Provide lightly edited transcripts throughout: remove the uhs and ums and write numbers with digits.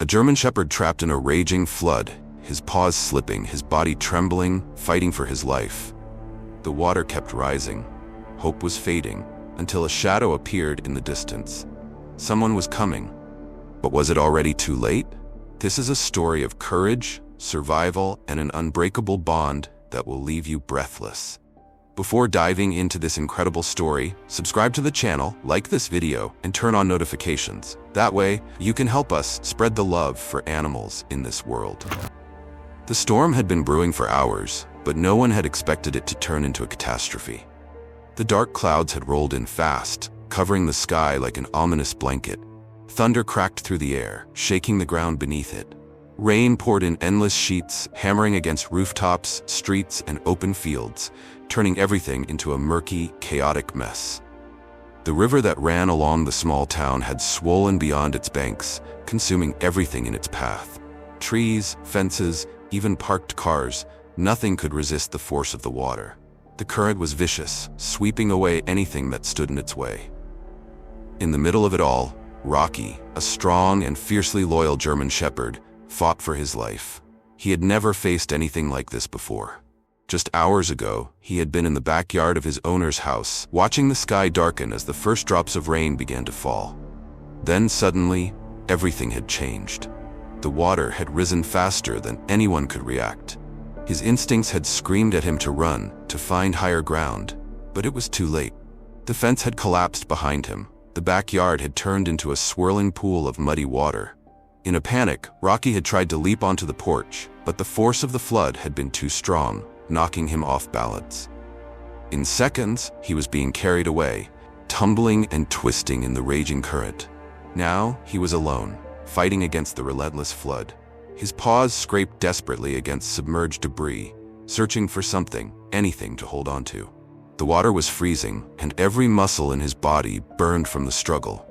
A German shepherd trapped in a raging flood, his paws slipping, his body trembling, fighting for his life. The water kept rising. Hope was fading, until a shadow appeared in the distance. Someone was coming. But was it already too late? This is a story of courage, survival, and an unbreakable bond that will leave you breathless. Before diving into this incredible story, subscribe to the channel, like this video, and turn on notifications. That way, you can help us spread the love for animals in this world. The storm had been brewing for hours, but no one had expected it to turn into a catastrophe. The dark clouds had rolled in fast, covering the sky like an ominous blanket. Thunder cracked through the air, shaking the ground beneath it. Rain poured in endless sheets, hammering against rooftops, streets, and open fields, turning everything into a murky, chaotic mess. The river that ran along the small town had swollen beyond its banks, consuming everything in its path. Trees, fences, even parked cars, nothing could resist the force of the water. The current was vicious, sweeping away anything that stood in its way. In the middle of it all, Rocky, a strong and fiercely loyal German shepherd, fought for his life. He had never faced anything like this before. Just hours ago, he had been in the backyard of his owner's house, watching the sky darken as the first drops of rain began to fall. Then suddenly, everything had changed. The water had risen faster than anyone could react. His instincts had screamed at him to run, to find higher ground, but it was too late. The fence had collapsed behind him. The backyard had turned into a swirling pool of muddy water. In a panic, Rocky had tried to leap onto the porch, but the force of the flood had been too strong, knocking him off balance. In seconds, he was being carried away, tumbling and twisting in the raging current. Now, he was alone, fighting against the relentless flood. His paws scraped desperately against submerged debris, searching for something, anything to hold on to. The water was freezing, and every muscle in his body burned from the struggle.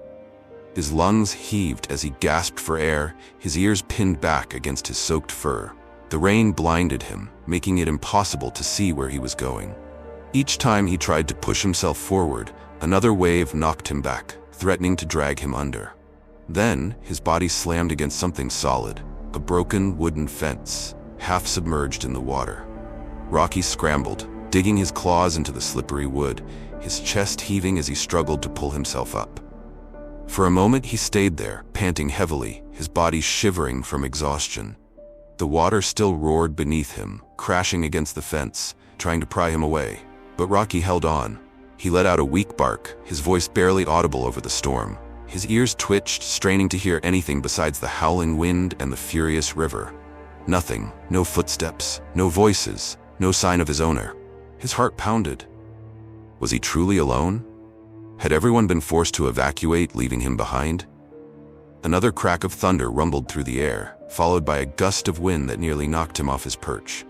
His lungs heaved as he gasped for air, his ears pinned back against his soaked fur. The rain blinded him, making it impossible to see where he was going. Each time he tried to push himself forward, another wave knocked him back, threatening to drag him under. Then, his body slammed against something solid, a broken wooden fence, half submerged in the water. Rocky scrambled, digging his claws into the slippery wood, his chest heaving as he struggled to pull himself up. For a moment he stayed there, panting heavily, his body shivering from exhaustion. The water still roared beneath him, crashing against the fence, trying to pry him away. But Rocky held on. He let out a weak bark, his voice barely audible over the storm. His ears twitched, straining to hear anything besides the howling wind and the furious river. Nothing, no footsteps, no voices, no sign of his owner. His heart pounded. Was he truly alone? Had everyone been forced to evacuate, leaving him behind? Another crack of thunder rumbled through the air, followed by a gust of wind that nearly knocked him off his perch.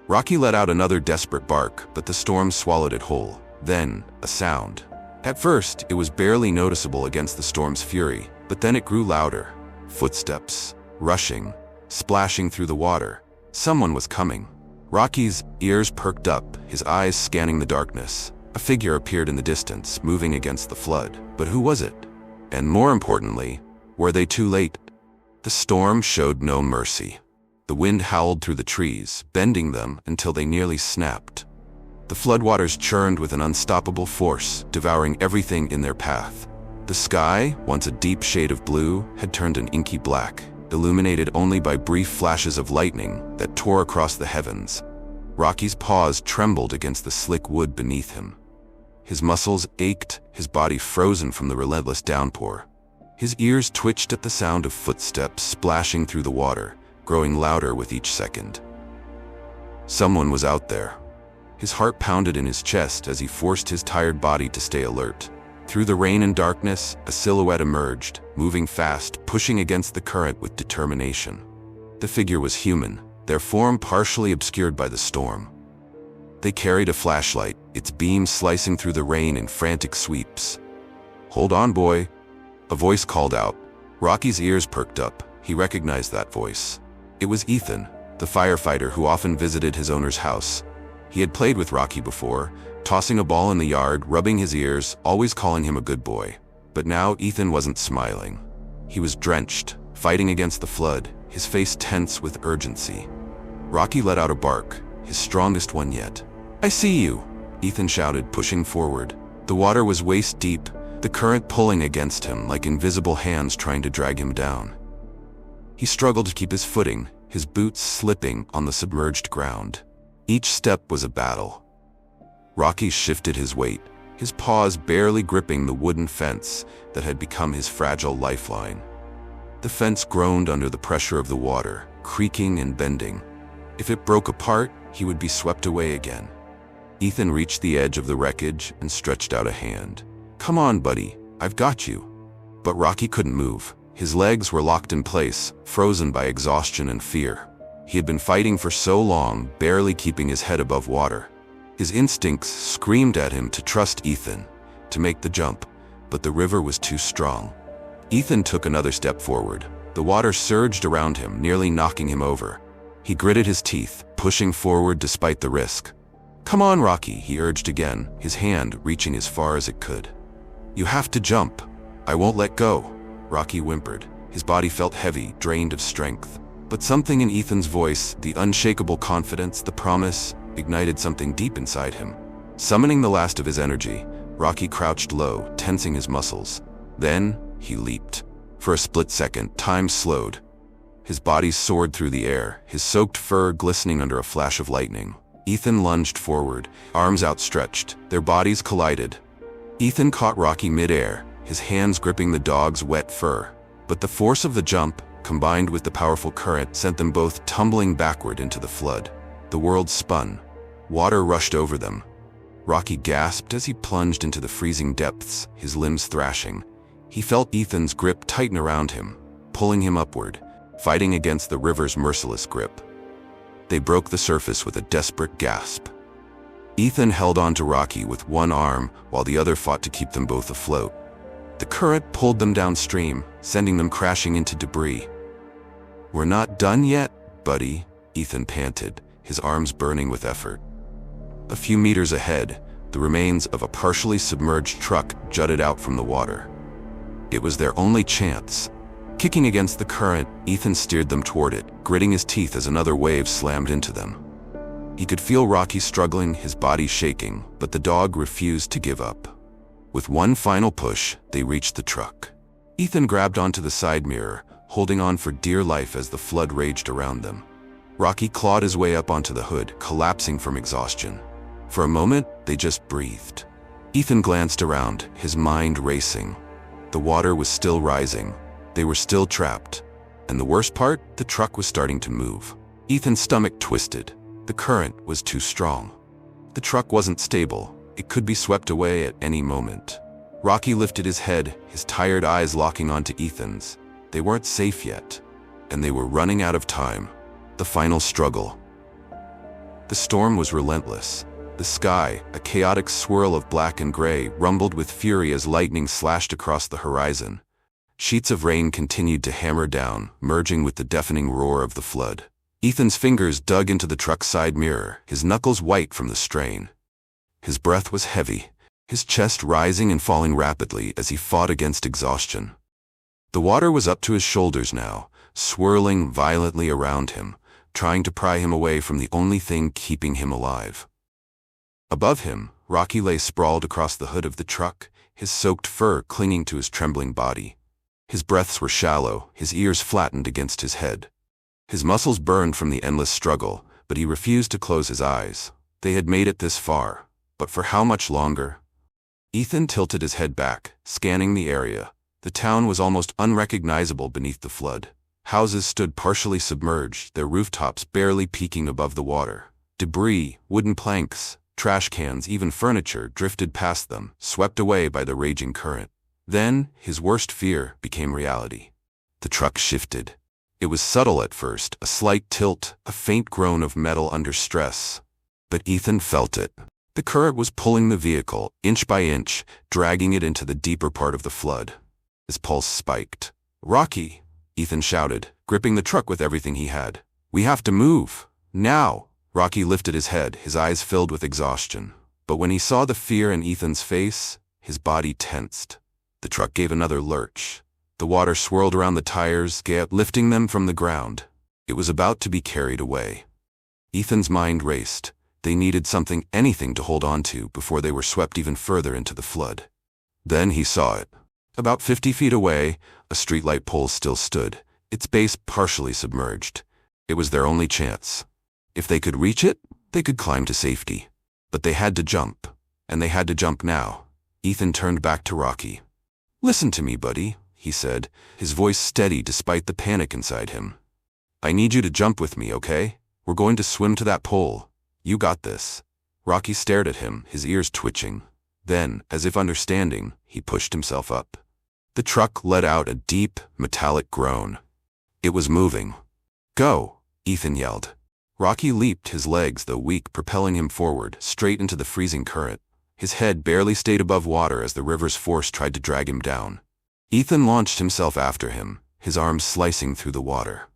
Rocky let out another desperate bark, but the storm swallowed it whole. Then, a sound. At first, it was barely noticeable against the storm's fury, but then it grew louder. Footsteps, rushing, splashing through the water. Someone was coming. Rocky's ears perked up, his eyes scanning the darkness. A figure appeared in the distance, moving against the flood. But who was it? And more importantly, were they too late? The storm showed no mercy. The wind howled through the trees, bending them until they nearly snapped. The floodwaters churned with an unstoppable force, devouring everything in their path. The sky, once a deep shade of blue, had turned an inky black, illuminated only by brief flashes of lightning that tore across the heavens. Rocky's paws trembled against the slick wood beneath him. His muscles ached, his body frozen from the relentless downpour. His ears twitched at the sound of footsteps splashing through the water, growing louder with each second. Someone was out there. His heart pounded in his chest as he forced his tired body to stay alert. Through the rain and darkness, a silhouette emerged, moving fast, pushing against the current with determination. The figure was human, their form partially obscured by the storm. They carried a flashlight, its beam slicing through the rain in frantic sweeps. "Hold on, boy," a voice called out. Rocky's ears perked up. He recognized that voice. It was Ethan, the firefighter who often visited his owner's house. He had played with Rocky before, tossing a ball in the yard, rubbing his ears, always calling him a good boy. But now Ethan wasn't smiling. He was drenched, fighting against the flood, his face tense with urgency. Rocky let out a bark, his strongest one yet. "I see you," Ethan shouted, pushing forward. The water was waist-deep, the current pulling against him like invisible hands trying to drag him down. He struggled to keep his footing, his boots slipping on the submerged ground. Each step was a battle. Rocky shifted his weight, his paws barely gripping the wooden fence that had become his fragile lifeline. The fence groaned under the pressure of the water, creaking and bending. If it broke apart, he would be swept away again. Ethan reached the edge of the wreckage and stretched out a hand. "Come on, buddy, I've got you." But Rocky couldn't move. His legs were locked in place, frozen by exhaustion and fear. He had been fighting for so long, barely keeping his head above water. His instincts screamed at him to trust Ethan, to make the jump, but the river was too strong. Ethan took another step forward. The water surged around him, nearly knocking him over. He gritted his teeth, pushing forward despite the risk. "Come on, Rocky," he urged again, his hand reaching as far as it could. "You have to jump. I won't let go," Rocky whimpered. His body felt heavy, drained of strength. But something in Ethan's voice, the unshakable confidence, the promise, ignited something deep inside him. Summoning the last of his energy, Rocky crouched low, tensing his muscles. Then, he leaped. For a split second, time slowed. His body soared through the air, his soaked fur glistening under a flash of lightning. Ethan lunged forward, arms outstretched, their bodies collided. Ethan caught Rocky mid-air, his hands gripping the dog's wet fur. But the force of the jump, combined with the powerful current, sent them both tumbling backward into the flood. The world spun. Water rushed over them. Rocky gasped as he plunged into the freezing depths, his limbs thrashing. He felt Ethan's grip tighten around him, pulling him upward, fighting against the river's merciless grip. They broke the surface with a desperate gasp. Ethan held on to Rocky with one arm while the other fought to keep them both afloat. The current pulled them downstream, sending them crashing into debris. "We're not done yet, buddy," Ethan panted, his arms burning with effort. A few meters ahead, the remains of a partially submerged truck jutted out from the water. It was their only chance. Kicking against the current, Ethan steered them toward it, gritting his teeth as another wave slammed into them. He could feel Rocky struggling, his body shaking, but the dog refused to give up. With one final push, they reached the truck. Ethan grabbed onto the side mirror, holding on for dear life as the flood raged around them. Rocky clawed his way up onto the hood, collapsing from exhaustion. For a moment, they just breathed. Ethan glanced around, his mind racing. The water was still rising. They were still trapped. And the worst part, the truck was starting to move. Ethan's stomach twisted. The current was too strong. The truck wasn't stable. It could be swept away at any moment. Rocky lifted his head, his tired eyes locking onto Ethan's. They weren't safe yet, and they were running out of time. The final struggle. The storm was relentless. The sky, a chaotic swirl of black and gray, rumbled with fury as lightning slashed across the horizon. Sheets of rain continued to hammer down, merging with the deafening roar of the flood. Ethan's fingers dug into the truck's side mirror, his knuckles white from the strain. His breath was heavy, his chest rising and falling rapidly as he fought against exhaustion. The water was up to his shoulders now, swirling violently around him, trying to pry him away from the only thing keeping him alive. Above him, Rocky lay sprawled across the hood of the truck, his soaked fur clinging to his trembling body. His breaths were shallow, his ears flattened against his head. His muscles burned from the endless struggle, but he refused to close his eyes. They had made it this far, but for how much longer? Ethan tilted his head back, scanning the area. The town was almost unrecognizable beneath the flood. Houses stood partially submerged, their rooftops barely peeking above the water. Debris, wooden planks, trash cans, even furniture drifted past them, swept away by the raging current. Then, his worst fear became reality. The truck shifted. It was subtle at first, a slight tilt, a faint groan of metal under stress. But Ethan felt it. The current was pulling the vehicle, inch by inch, dragging it into the deeper part of the flood. His pulse spiked. "Rocky!" Ethan shouted, gripping the truck with everything he had. "We have to move! Now!" Rocky lifted his head, his eyes filled with exhaustion. But when he saw the fear in Ethan's face, his body tensed. The truck gave another lurch. The water swirled around the tires, lifting them from the ground. It was about to be carried away. Ethan's mind raced. They needed something, anything to hold on to before they were swept even further into the flood. Then he saw it. About 50 feet away, a streetlight pole still stood, its base partially submerged. It was their only chance. If they could reach it, they could climb to safety. But they had to jump, and they had to jump now. Ethan turned back to Rocky. "Listen to me, buddy," he said, his voice steady despite the panic inside him. "I need you to jump with me, okay? We're going to swim to that pole. You got this." Rocky stared at him, his ears twitching. Then, as if understanding, he pushed himself up. The truck let out a deep, metallic groan. It was moving. "Go!" Ethan yelled. Rocky leaped, his legs, though weak, propelling him forward, straight into the freezing current. His head barely stayed above water as the river's force tried to drag him down. Ethan launched himself after him, his arms slicing through the water.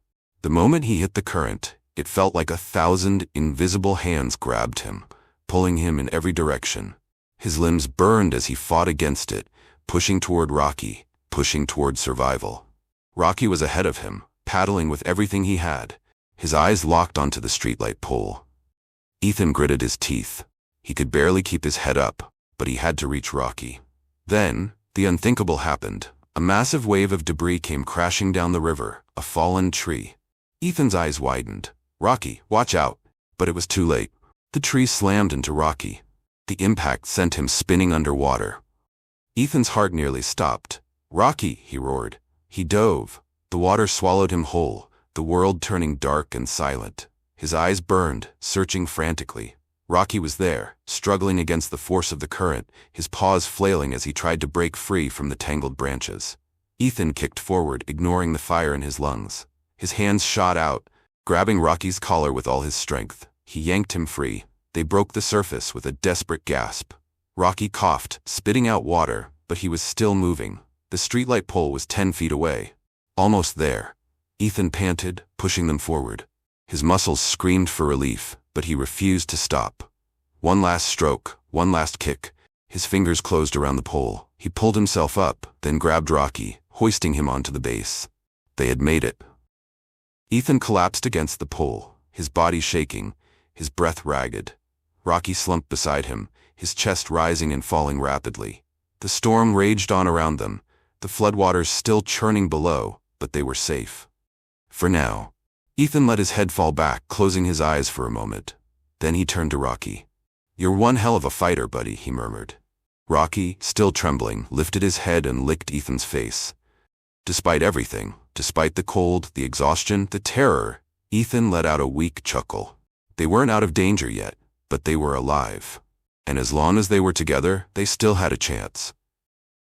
The moment he hit the current, it felt like 1,000 invisible hands grabbed him, pulling him in every direction. His limbs burned as he fought against it, pushing toward Rocky, pushing toward survival. Rocky was ahead of him, paddling with everything he had, his eyes locked onto the streetlight pole. Ethan gritted his teeth. He could barely keep his head up, but he had to reach Rocky. Then, the unthinkable happened. A massive wave of debris came crashing down the river, a fallen tree. Ethan's eyes widened. "Rocky, watch out!" But it was too late. The tree slammed into Rocky. The impact sent him spinning underwater. Ethan's heart nearly stopped. "Rocky!" he roared. He dove. The water swallowed him whole, the world turning dark and silent. His eyes burned, searching frantically. Rocky was there, struggling against the force of the current, his paws flailing as he tried to break free from the tangled branches. Ethan kicked forward, ignoring the fire in his lungs. His hands shot out, grabbing Rocky's collar with all his strength. He yanked him free. They broke the surface with a desperate gasp. Rocky coughed, spitting out water, but he was still moving. The streetlight pole was 10 feet away. Almost there. Ethan panted, pushing them forward. His muscles screamed for relief, but he refused to stop. One last stroke, one last kick. His fingers closed around the pole. He pulled himself up, then grabbed Rocky, hoisting him onto the base. They had made it. Ethan collapsed against the pole, his body shaking, his breath ragged. Rocky slumped beside him, his chest rising and falling rapidly. The storm raged on around them, the floodwaters still churning below, but they were safe. For now. Ethan let his head fall back, closing his eyes for a moment. Then he turned to Rocky. "You're one hell of a fighter, buddy," he murmured. Rocky, still trembling, lifted his head and licked Ethan's face. Despite everything, despite the cold, the exhaustion, the terror, Ethan let out a weak chuckle. They weren't out of danger yet, but they were alive. And as long as they were together, they still had a chance.